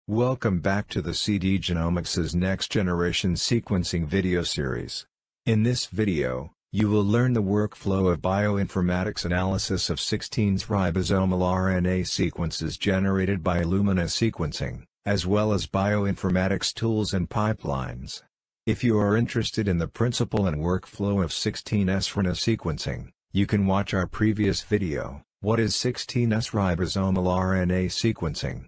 Welcome back to the CD Genomics' Next Generation Sequencing video series. In this video, you will learn the workflow of bioinformatics analysis of 16's ribosomal RNA sequences generated by Illumina sequencing, as well as bioinformatics tools and pipelines. If you are interested in the principle and workflow of 16S RNA sequencing, you can watch our previous video, What is 16S ribosomal RNA sequencing?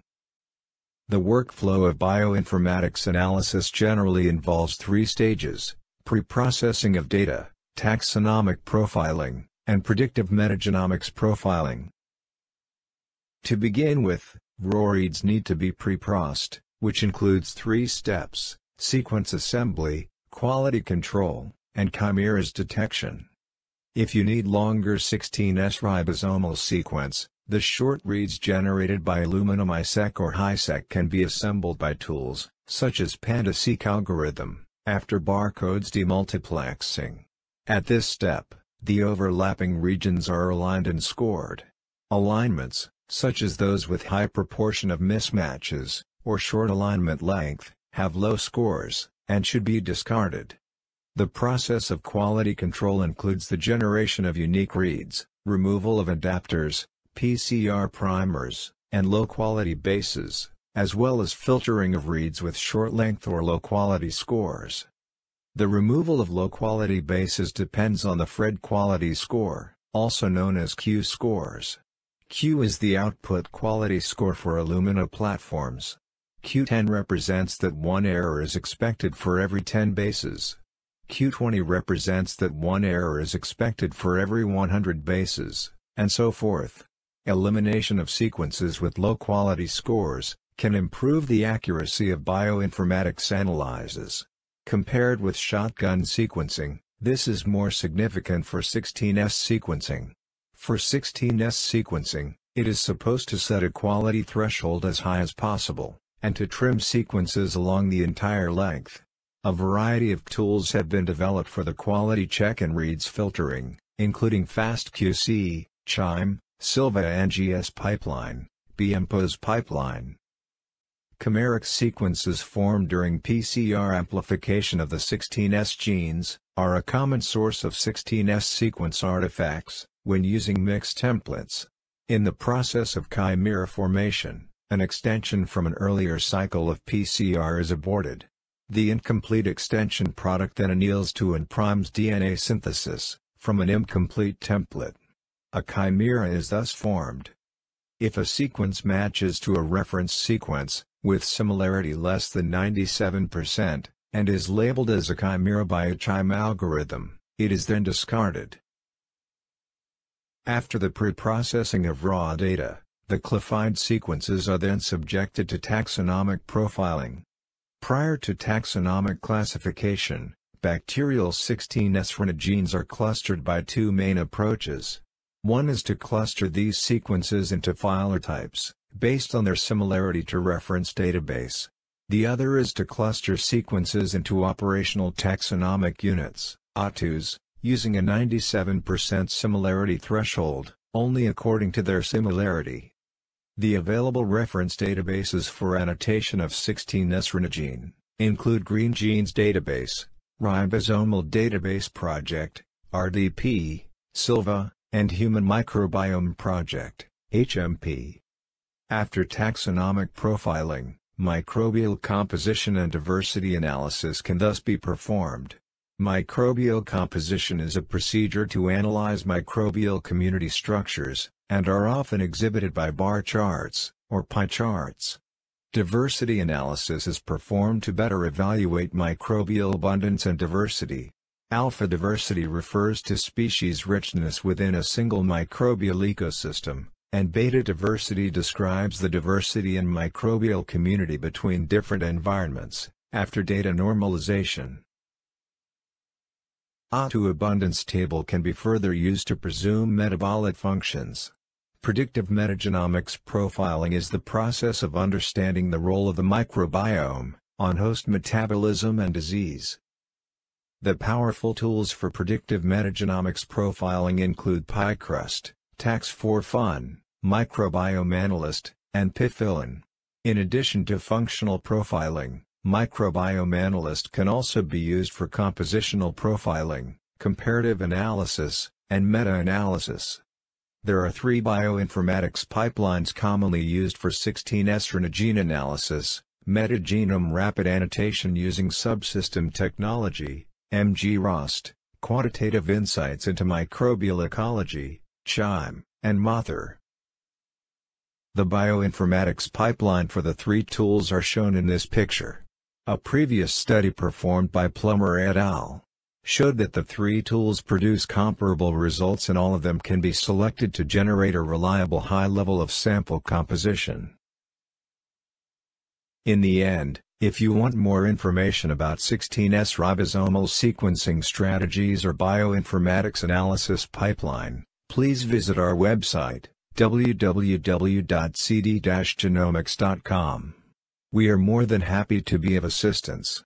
The workflow of bioinformatics analysis generally involves three stages: pre-processing of data, taxonomic profiling, and predictive metagenomics profiling. To begin with, raw reads need to be pre-processed, which includes three steps: sequence assembly, quality control, and chimeras detection. If you need longer 16S ribosomal sequence, the short reads generated by Illumina MiSeq or HiSeq can be assembled by tools, such as PandaSeq algorithm, after barcodes demultiplexing. At this step, the overlapping regions are aligned and scored. Alignments, such as those with high proportion of mismatches, or short alignment length, have low scores, and should be discarded. The process of quality control includes the generation of unique reads, removal of adapters, PCR primers, and low-quality bases, as well as filtering of reads with short length or low-quality scores. The removal of low-quality bases depends on the Phred quality score, also known as Q scores. Q is the output quality score for Illumina platforms. Q10 represents that one error is expected for every 10 bases. Q20 represents that one error is expected for every 100 bases, and so forth. Elimination of sequences with low-quality scores can improve the accuracy of bioinformatics analyses. Compared with shotgun sequencing, this is more significant for 16S sequencing. For 16S sequencing, it is supposed to set a quality threshold as high as possible, and to trim sequences along the entire length. A variety of tools have been developed for the quality check and reads filtering, including FastQC, Chime, Silva NGS pipeline, BMPOS pipeline. Chimeric sequences formed during PCR amplification of the 16S genes are a common source of 16S sequence artifacts when using mixed templates. In the process of chimera formation, an extension from an earlier cycle of PCR is aborted. The incomplete extension product then anneals to and primes DNA synthesis from an incomplete template. A chimera is thus formed. If a sequence matches to a reference sequence, with similarity less than 97%, and is labeled as a chimera by a Chime algorithm, it is then discarded. After the pre-processing of raw data, the classified sequences are then subjected to taxonomic profiling. Prior to taxonomic classification, bacterial 16S RNA genes are clustered by two main approaches. One is to cluster these sequences into phylotypes, based on their similarity to reference database. The other is to cluster sequences into operational taxonomic units, OTUs, using a 97% similarity threshold, only according to their similarity. The available reference databases for annotation of 16S RNA gene include Green Genes Database, Ribosomal Database Project, RDP, Silva, and Human Microbiome Project, HMP. After taxonomic profiling, microbial composition and diversity analysis can thus be performed. Microbial composition is a procedure to analyze microbial community structures, and are often exhibited by bar charts, or pie charts. Diversity analysis is performed to better evaluate microbial abundance and diversity. Alpha diversity refers to species richness within a single microbial ecosystem, and beta diversity describes the diversity in microbial community between different environments, after data normalization. OTU abundance table can be further used to presume metabolic functions. Predictive metagenomics profiling is the process of understanding the role of the microbiome on host metabolism and disease. The powerful tools for predictive metagenomics profiling include PyCrust, Tax4Fun, Microbiome Analyst, and PyFillin. In addition to functional profiling, microbiome analyst can also be used for compositional profiling, comparative analysis, and meta-analysis. There are 3 bioinformatics pipelines commonly used for 16S RNA gene analysis: metagenome rapid annotation using subsystem technology, MG-ROST, quantitative insights into microbial ecology, CHIME, and MOTHER. The bioinformatics pipeline for the 3 tools are shown in this picture. A previous study performed by Plummer et al. Showed that the 3 tools produce comparable results, and all of them can be selected to generate a reliable high level of sample composition. In the end, if you want more information about 16S ribosomal sequencing strategies or bioinformatics analysis pipeline, please visit our website, www.cd-genomics.com. We are more than happy to be of assistance.